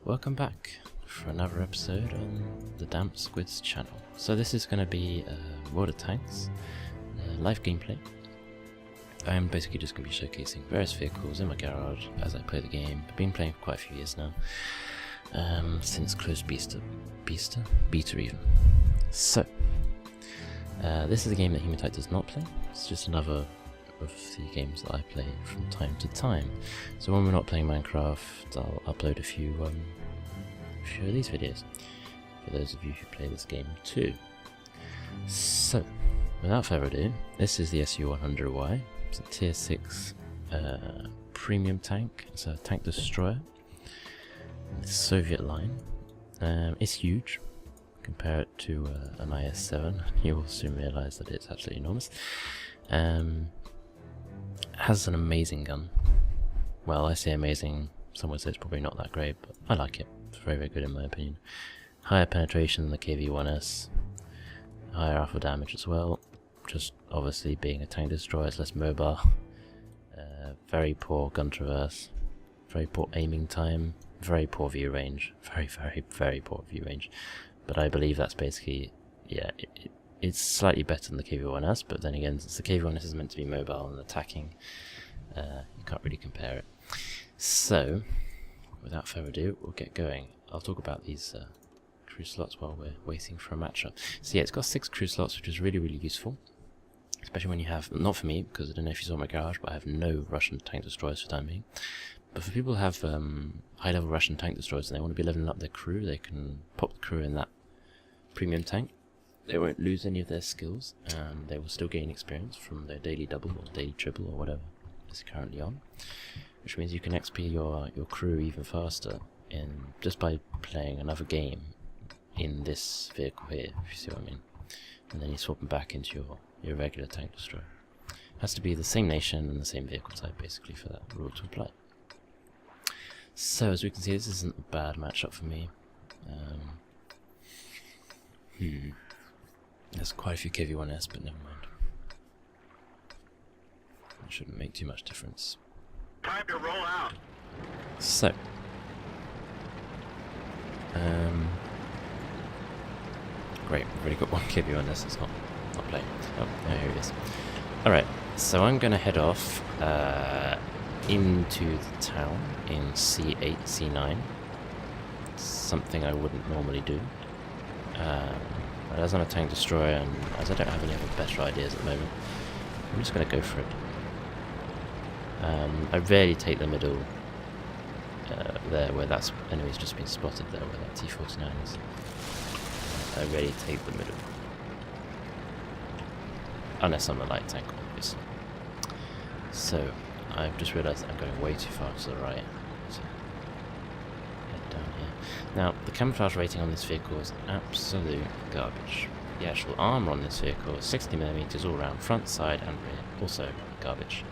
Welcome back for another episode on the Damp Squids channel. So this is going to be World of Tanks, live gameplay. I'm basically just going to be showcasing various vehicles in my garage as I play the game. I've been playing for quite a few years now, since closed beta even. So, this is a game that Hematite does not play. It's just another of the games that I play from time to time. So when we're not playing Minecraft, I'll upload a few of these videos for those of you who play this game too. So, without further ado, this is the SU-100Y. It's a tier 6 premium tank. It's a tank destroyer. It's Soviet line. It's huge. Compare it to an IS-7, you will soon realise that it's absolutely enormous. Has an amazing gun. Well, I say amazing, some would say it's probably not that great, but I like it. It's very, very good in my opinion. Higher penetration than the KV-1S, higher alpha damage as well. Just obviously being a tank destroyer, it's less mobile. Very poor gun traverse, very poor aiming time, very poor view range, very, very, very poor view range. But I believe that's basically, yeah, it's slightly better than the KV-1S, but then again, since the KV-1S is meant to be mobile and attacking, you can't really compare it. So, without further ado, we'll get going. I'll talk about these crew slots while we're waiting for a matchup. So yeah, it's got 6 crew slots, which is really, really useful. Especially when you have, not for me, because I don't know if you saw my garage, but I have no Russian tank destroyers for the time being. But for people who have high-level Russian tank destroyers and they want to be leveling up their crew, they can pop the crew in that premium tank. They won't lose any of their skills, and they will still gain experience from their daily double or daily triple or whatever is currently on. Which means you can XP your crew even faster just by playing another game in this vehicle here, if you see what I mean. And then you swap them back into your regular tank destroyer. It has to be the same nation and the same vehicle type basically for that rule to apply. So as we can see, this isn't a bad matchup for me. There's quite a few KV-1S, but never mind. It shouldn't make too much difference. Time to roll out. So, great. We've already got one KV-1S. It's not playing. Oh, no, here it is. All right. So I'm going to head off into the town in C8, C9. It's something I wouldn't normally do. But as I'm a tank destroyer and as I don't have any other better ideas at the moment, I'm just going to go for it. I rarely take the middle there where that enemy's just been spotted there where that T-49 is. I rarely take the middle. Unless I'm a light tank, obviously. So, I've just realised that I'm going way too far to the right. So, head down here. Now, the camouflage rating on this vehicle is absolute garbage. The actual armour on this vehicle is 60mm all round, front, side and rear. Also garbage.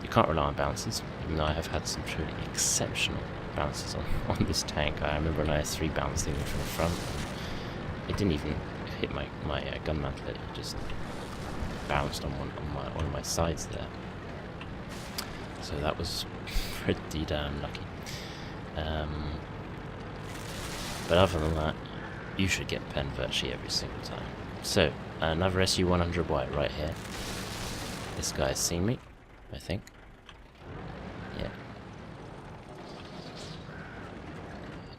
You can't rely on bounces, even though I have had some truly exceptional bounces on this tank. I remember an IS-3 bouncing from the front. It didn't even hit my gun mantle, it just bounced on one of my sides there. So that was pretty damn lucky. But other than that, you should get pen virtually every single time. So, another SU-100Y right here. This guy's seen me, I think. Yeah.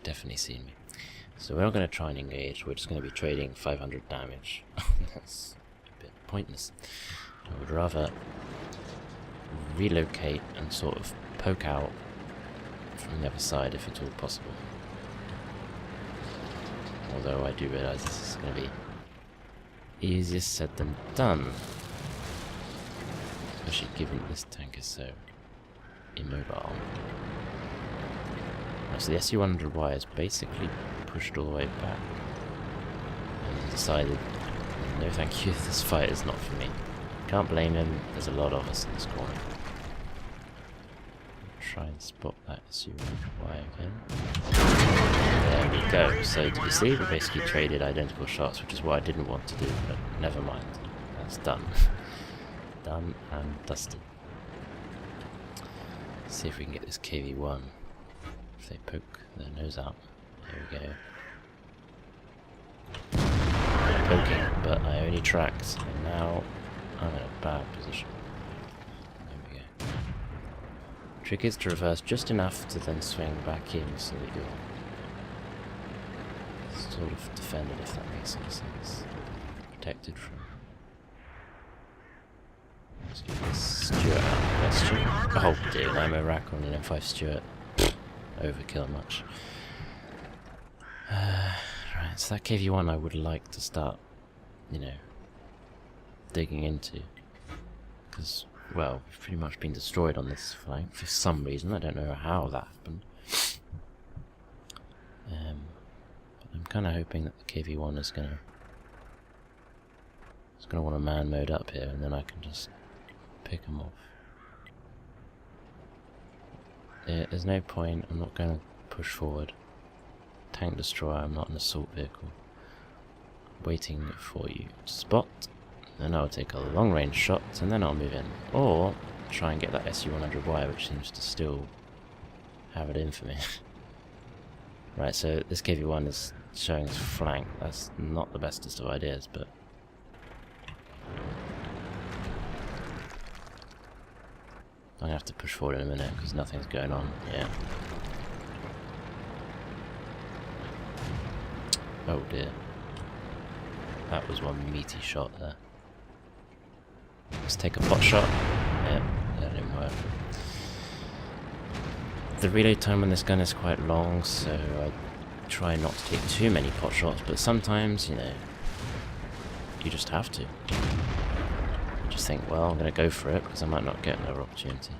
Definitely seen me. So we're not going to try and engage, we're just going to be trading 500 damage. That's a bit pointless. I would rather relocate and sort of poke out from the other side if at all possible. Although I do realise this is going to be easier said than done. Especially given this tank is so immobile. Right, so the SU-100Y is basically pushed all the way back and decided, no thank you, this fight is not for me. Can't blame him, there's a lot of us in this corner. Try and spot that SU-100Y again. There we go. So did you see? We basically traded identical shots, which is what I didn't want to do, but never mind. That's done. Done and dusted. Let's see if we can get this KV-1 if they poke their nose out. There we go. Poking, but I only tracked, and now I'm in a bad position. There we go. Trick is to reverse just enough to then swing back in so that you're sort of defended, if that makes any sense. Protected from. Let's get this Stuart out of the question. Oh dear, I'm a rack on an M5 Stuart. Overkill much. Right, so that KV-1 I would like to start, you know, digging into. Because, well, we've pretty much been destroyed on this flank for some reason. I don't know how that happened. But I'm kind of hoping that the KV-1 is gonna want to man mode up here, and then I can just pick them off. Yeah, there's no point. I'm not going to push forward. Tank destroyer, I'm not an assault vehicle. Waiting for you to spot. Then I'll take a long range shot and then I'll move in. Or try and get that SU-100Y, which seems to still have it in for me. Right, so this KV-1 is showing its flank. That's not the bestest of ideas, but I'm gonna have to push forward in a minute because nothing's going on. Yeah. Oh dear. That was one meaty shot there. Let's take a pot shot. Yeah, that didn't work. The reload time on this gun is quite long, so I try not to take too many pot shots, but sometimes, you know, you just have to. You just think, well, I'm going to go for it because I might not get another opportunity.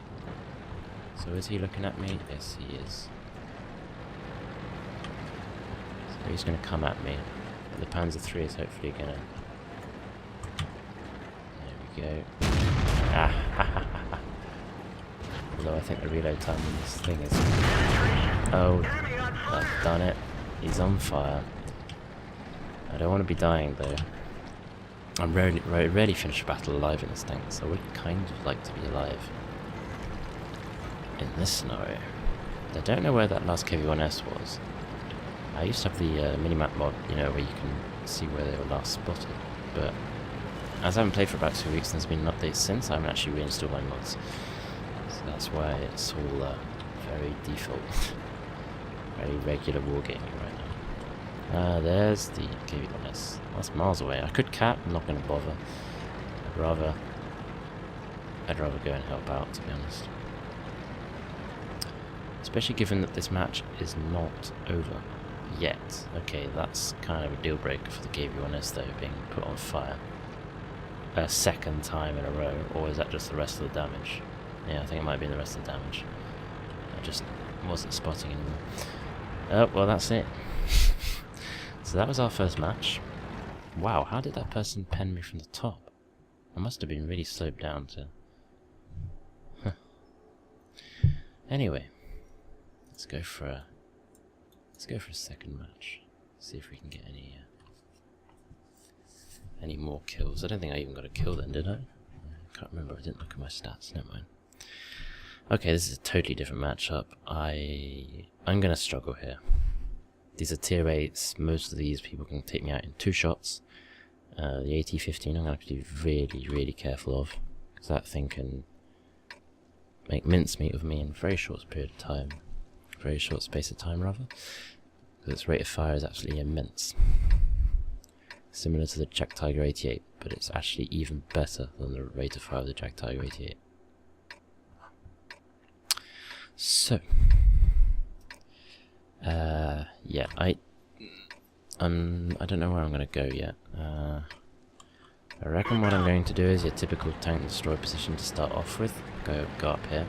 So is he looking at me? Yes, he is. So he's going to come at me. The Panzer III is hopefully going to... There we go. Ah, although I think the reload time on this thing is... Oh, I've done it. He's on fire. I don't want to be dying though. I'm rarely finish a battle alive in this tank, so I would kind of like to be alive in this scenario. I don't know where that last KV-1S was. I used to have the minimap mod, you know, where you can see where they were last spotted, but as I haven't played for about 2 weeks and there's been an update since, I haven't actually reinstalled my mods. So that's why it's all very default, very regular wargaming right now. There's the KV-1S. That's miles away. I could cap, I'm not going to bother. I'd rather go and help out, to be honest. Especially given that this match is not over yet. Okay, that's kind of a deal breaker for the KV-1S though, being put on fire a second time in a row, or is that just the rest of the damage? Yeah, I think it might be the rest of the damage. I just wasn't spotting anymore. Oh, well that's it. So that was our first match. Wow, how did that person pen me from the top? I must have been really sloped down to... Huh. Anyway, let's go for a second match. See if we can get any more kills. I don't think I even got a kill then, did I? I can't remember. I didn't look at my stats. Never mind. Okay, this is a totally different matchup. I'm gonna struggle here. These are tier 8s. Most of these people can take me out in 2 shots. The AT-15 I'm gonna have to be really, really careful of, because that thing can make mincemeat of me in a very short period of time. Very short space of time, rather. Because its rate of fire is absolutely immense. Similar to the Jack Tiger 88, but it's actually even better than the rate of fire of the Jack Tiger 88. So, yeah, I don't know where I'm going to go yet. I reckon what I'm going to do is your typical tank destroy position to start off with. Go up here,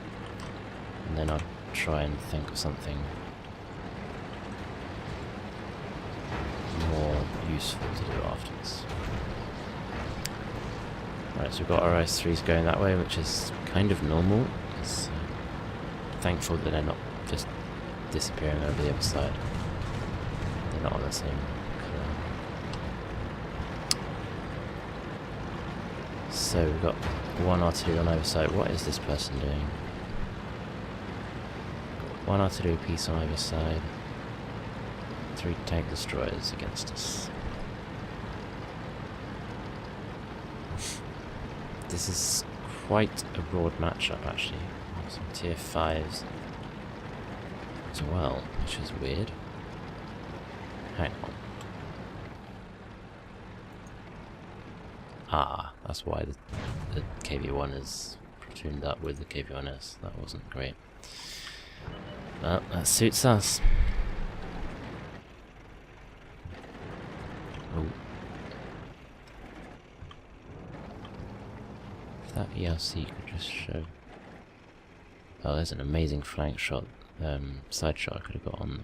and then I'll try and think of something more useful to do afterwards. Right, so we've got our IS-3s going that way, which is kind of normal. It's thankful that they're not just disappearing over the other side. They're not on the same colour. So we've got 1 or 2 on either side. What is this person doing? One artillery piece on either side. 3 tank destroyers against us. This is quite a broad matchup, actually. Some tier 5s as well, which is weird. Hang on. Ah, that's why the KV-1 is platooned up with the KV-1S. That wasn't great. But that suits us. Oh. If that ELC could just show... Oh, there's an amazing flank shot, side shot I could have got on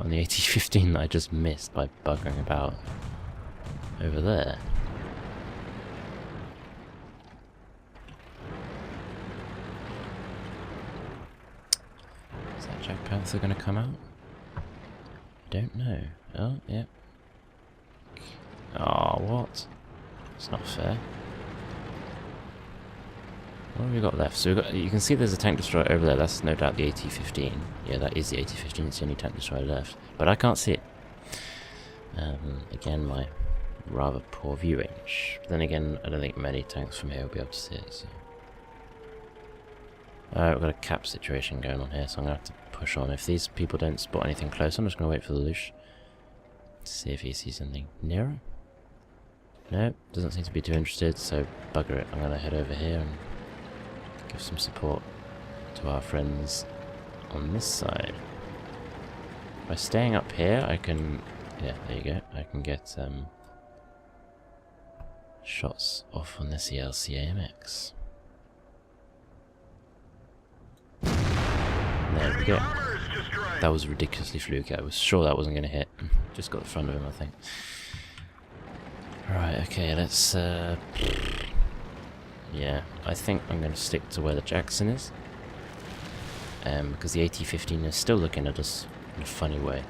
the AT-15 that I just missed by buggering about over there. Is that Jack Panther going to come out? I don't know. Oh, yeah. Oh, what? It's not fair. What have we got left? So you can see there's a tank destroyer over there. That's no doubt the AT-15. Yeah, that is the AT-15. It's the only tank destroyer left. But I can't see it. Again, my rather poor view range. But then again, I don't think many tanks from here will be able to see it. So. Alright, we've got a cap situation going on here, so I'm going to have to push on. If these people don't spot anything close, I'm just going to wait for the Lush. See if he sees anything nearer. No, doesn't seem to be too interested, so bugger it. I'm going to head over here and give some support to our friends on this side. By staying up here, I can... Yeah, there you go. I can get shots off on this ELC AMX. There we go. That was ridiculously fluky. I was sure that wasn't going to hit. Just got the front of him, I think. Right, okay, let's... Yeah, I think I'm going to stick to where the Jackson is. Because the AT-15 is still looking at us in a funny way.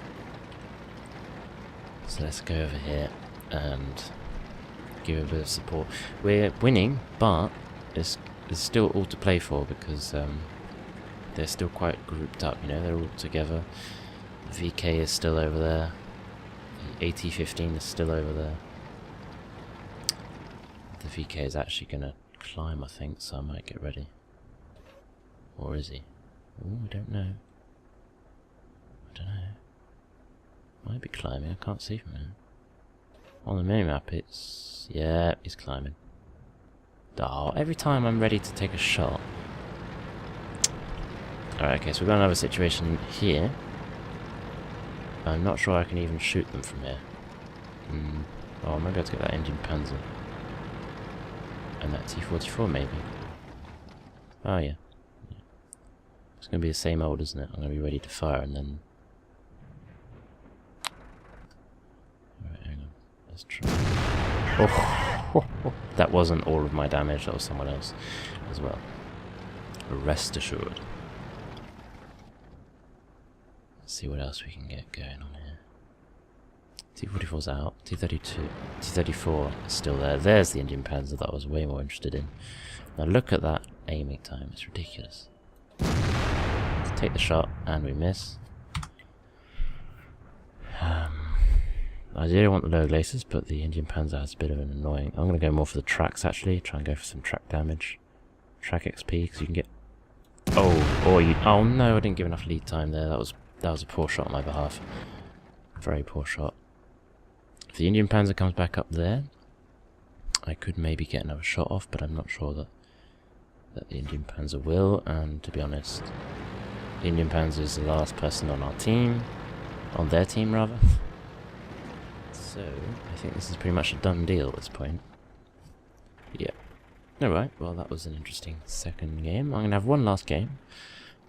So let's go over here and give it a bit of support. We're winning, but there's still all to play for because they're still quite grouped up, you know, they're all together. The VK is still over there. The AT-15 is still over there. The VK is actually going to climb, I think, so I might get ready. Or is he? Oh, I don't know. I don't know. Might be climbing, I can't see from here. On the minimap it's... yeah, he's climbing. Oh, every time I'm ready to take a shot. Alright, okay, so we've got another situation here. I'm not sure I can even shoot them from here. Oh, I might be able to get that Indian Panzer. And that T-44 maybe. Oh yeah. It's going to be the same old, isn't it? I'm going to be ready to fire and then... Alright, hang on. Let's try... Oh! That wasn't all of my damage, that was someone else as well. Rest assured. Let's see what else we can get going on here. T-44's out. T-34 is still there. There's the Indian Panzer that I was way more interested in. Now look at that aiming time. It's ridiculous. Let's take the shot, and we miss. I really want the low glaciers, but the Indian Panzer has a bit of an annoying... I'm going to go more for the tracks, actually. Try and go for some track damage. Track XP, because you can get... Oh no, I didn't give enough lead time there. That was a poor shot on my behalf. Very poor shot. If the Indian Panzer comes back up there, I could maybe get another shot off, but I'm not sure that the Indian Panzer will, and to be honest, the Indian Panzer is the last person on our team, on their team rather. So, I think this is pretty much a done deal at this point. Yeah. Alright, well that was an interesting second game. I'm going to have one last game,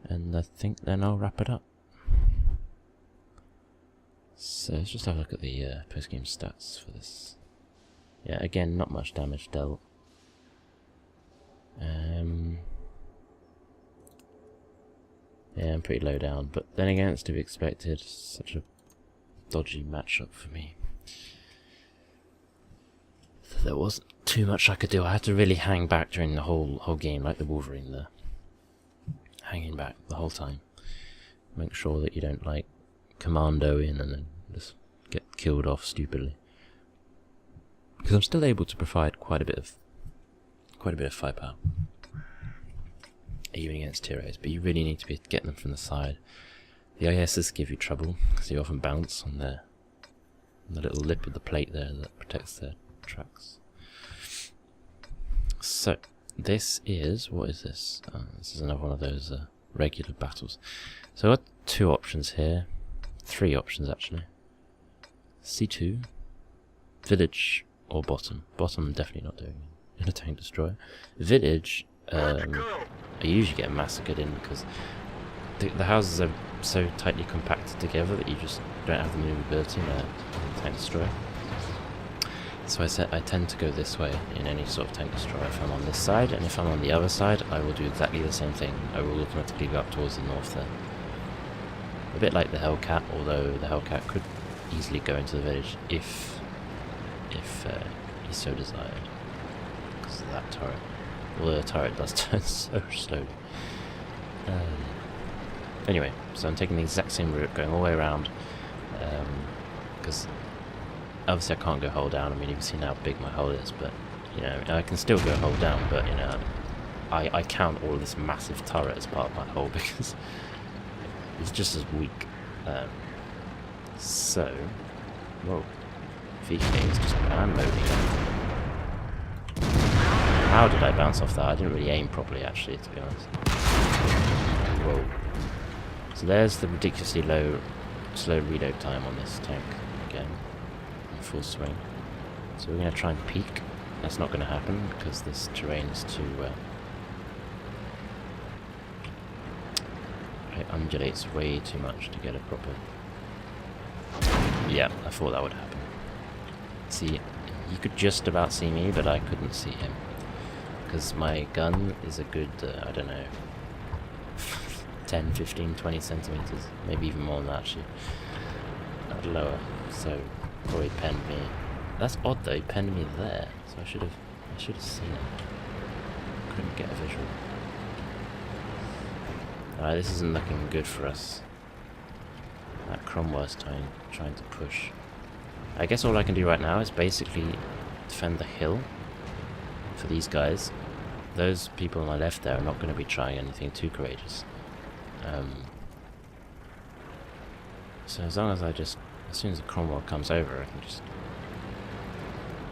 and I think then I'll wrap it up. So let's just have a look at the post-game stats for this. Yeah, again, not much damage dealt. Yeah, I'm pretty low down, but then again, it's to be expected. Such a dodgy matchup for me. There wasn't too much I could do. I had to really hang back during the whole game, like the Wolverine there. hanging back the whole time. Make sure that you don't like commando in and then just get killed off stupidly. Because I'm still able to provide quite a bit of firepower, even against tier A's, but you really need to be getting them from the side. The ISs give you trouble because you often bounce on the little lip of the plate there that protects their tracks. So this is, what is this? This is another one of those regular battles. So I've got two options here, three options actually. C2, village, or bottom. Bottom I'm definitely not doing in a tank destroyer. Village, I usually get massacred in because the houses are so tightly compacted together that you just don't have the maneuverability in a tank destroyer. So I tend to go this way in any sort of tank destroyer if I'm on this side, and if I'm on the other side I will do exactly the same thing. I will automatically go up towards the north there. A bit like the Hellcat, although the Hellcat could easily go into the village if he so desired, because of that turret. Although the turret does turn so slowly. Anyway, so I'm taking the exact same route, going all the way around, because obviously I can't go hull down. I mean, you can see how big my hull is, but you know, I can still go hull down, but you know, I count all of this massive turret as part of my hull because it's just as weak. So, whoa, VK is just man loading. How did I bounce off that? I didn't really aim properly, actually, to be honest. Whoa. So there's the ridiculously slow reload time on this tank again, in full swing. So we're going to try and peek. That's not going to happen because this terrain is too. It undulates way too much to get a proper. Yeah, I thought that would happen. See, you could just about see me, but I couldn't see him. Because my gun is a good, I don't know, 10, 15, 20 centimeters. Maybe even more than that, actually. Not lower. So, probably penned me. That's odd though, he penned me there. So I should have seen it. Couldn't get a visual. Alright, this isn't looking good for us. That Cromwell's trying to push. I guess all I can do right now is basically defend the hill for these guys. Those people on my left there are not going to be trying anything too courageous. So as long as as soon as the Cromwell comes over, I can just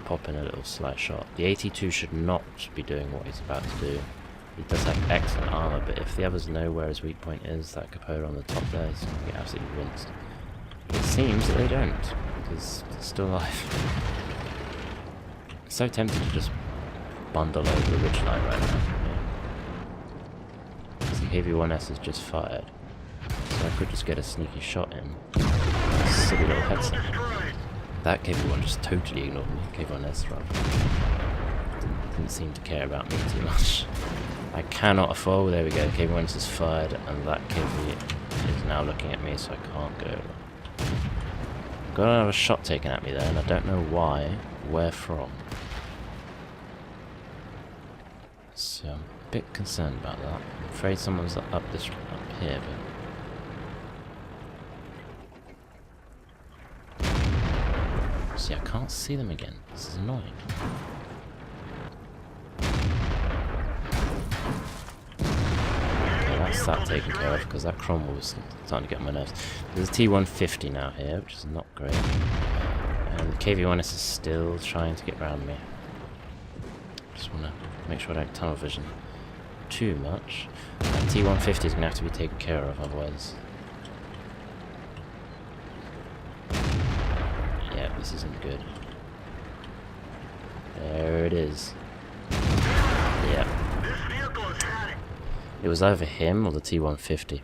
pop in a little slight shot. The 82 should not be doing what he's about to do. He does have excellent armor, but if the others know where his weak point is, that capote on the top there is going to get absolutely rinsed. It seems that they don't, because it's still alive. I'm so tempted to just bundle over the ridgeline right now. Because the KV-1S has just fired, so I could just get a sneaky shot in. Silly little headset. That KV-1 just totally ignored me. KV-1S rather. Didn't seem to care about me too much. I cannot afford. There we go. KV-1S is fired, and that KV is now looking at me, so I can't go. Got another shot taken at me there, and I don't know why. Where from? So I'm a bit concerned about that. I'm afraid someone's up here, but see, I can't see them again. This is annoying. Okay, that's that taken care of because that Cromwell was starting to get on my nerves. There's a T-150 now here, which is not great. And the KV-1S is still trying to get around me. Just want to make sure I don't tunnel vision too much. That T-150 is going to have to be taken care of, otherwise. Yeah, this isn't good. There it is. Yeah. It was either him or the T-150.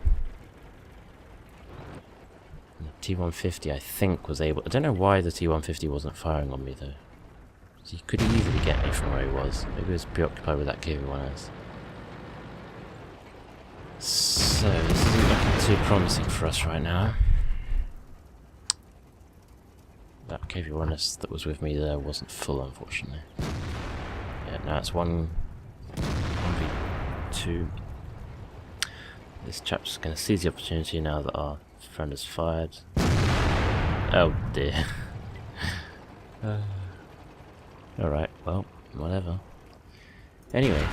The T-150, I think, was able... I don't know why the T-150 wasn't firing on me, though. So he could easily get me from where he was. Maybe he was preoccupied with that KV-1S. So, this isn't looking too promising for us right now. That KV-1S that was with me there wasn't full, unfortunately. Yeah, now it's 1v2. This chap's going to seize the opportunity now that our friend has fired. Oh dear. Alright, well, whatever. Anyway,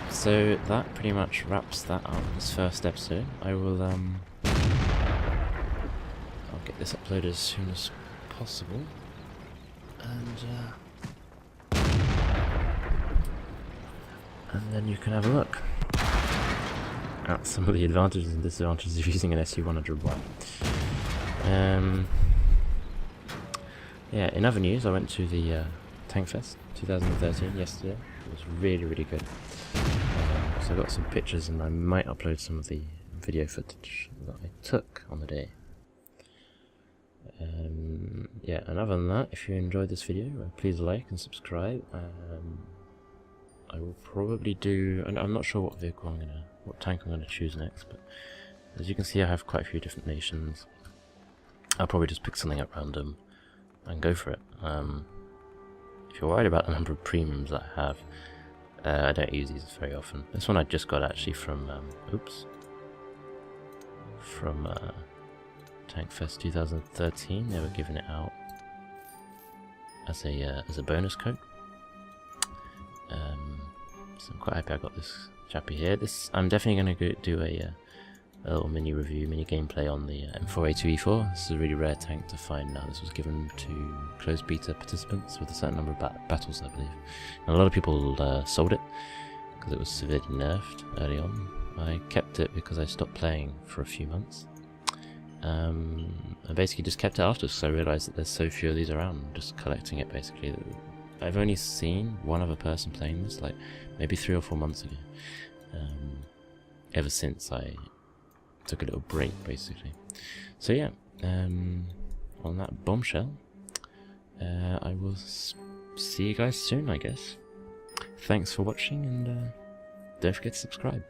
so that pretty much wraps that up, this first episode. I will, I'll get this uploaded as soon as possible. And then you can have a look at some of the advantages and disadvantages of using an SU-100Y. Yeah, in other news, I went to the Tank Fest 2013 yesterday. It was really, really good. So I got some pictures, and I might upload some of the video footage that I took on the day. Yeah, and other than that, if you enjoyed this video, please like and subscribe. I will probably do, and I'm not sure what vehicle what tank I'm gonna choose next, but as you can see, I have quite a few different nations. I'll probably just pick something at random and go for it. If you're worried about the number of premiums that I have, I don't use these very often. This one I just got actually from, Tank Fest 2013. They were giving it out as a bonus code. So I'm quite happy I got this chappy here. I'm definitely going to do a little mini review, mini gameplay on the M4A2E4. This is a really rare tank to find now. This was given to closed beta participants with a certain number of battles, I believe. And a lot of people sold it because it was severely nerfed early on. I kept it because I stopped playing for a few months. I basically just kept it after because I realised that there's so few of these around. I'm just collecting it basically. I've only seen one other person playing this, like maybe 3 or 4 months ago. Ever since I took a little break, basically. So yeah, on that bombshell, I will see you guys soon, I guess. Thanks for watching, and don't forget to subscribe.